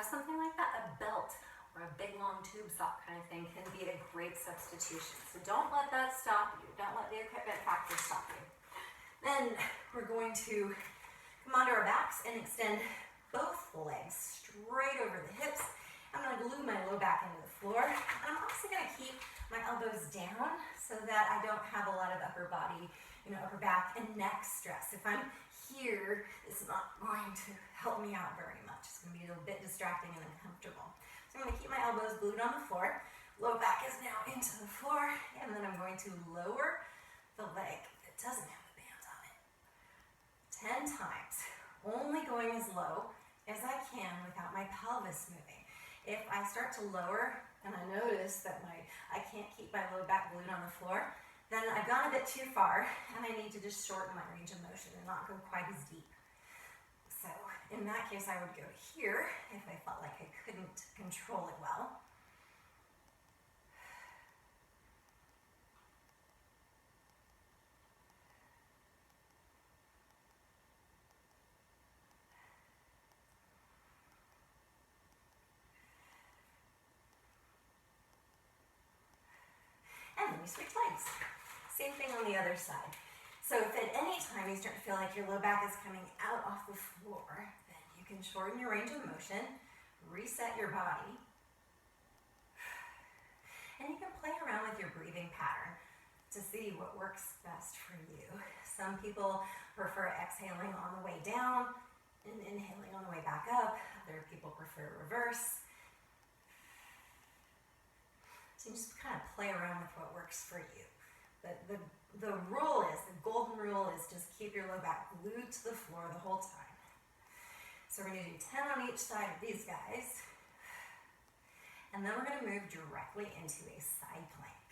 have something like that, a belt or a big long tube sock kind of thing can be a great substitution. So don't let that stop you. Don't let the equipment factor stop you. Then we're going to come onto our backs and extend both legs straight over the hips. I'm going to glue my low back into the floor. And I'm also going to keep my elbows down so that I don't have a lot of upper body, upper back and neck stress. If I'm here, it's not going to help me out very much. It's going to be a little bit distracting and uncomfortable. So I'm going to keep my elbows glued on the floor. Low back is now into the floor, and then I'm going to lower the leg that doesn't have the band on it. 10 times, only going as low as I can without my pelvis moving. If I start to lower and I notice that I can't keep my low back glued on the floor, then I've gone a bit too far and I need to just shorten my range of motion and not go quite as deep. So in that case, I would go here if I felt like I couldn't control it well. And then we switch legs. Same thing on the other side. So if at any time you start to feel like your low back is coming out off the floor, then you can shorten your range of motion, reset your body, and you can play around with your breathing pattern to see what works best for you. Some people prefer exhaling on the way down and inhaling on the way back up. Other people prefer reverse. So you just kind of play around with what works for you. But the rule is, the golden rule is just keep your low back glued to the floor the whole time. So we're going to do 10 on each side of these guys. And then we're going to move directly into a side plank.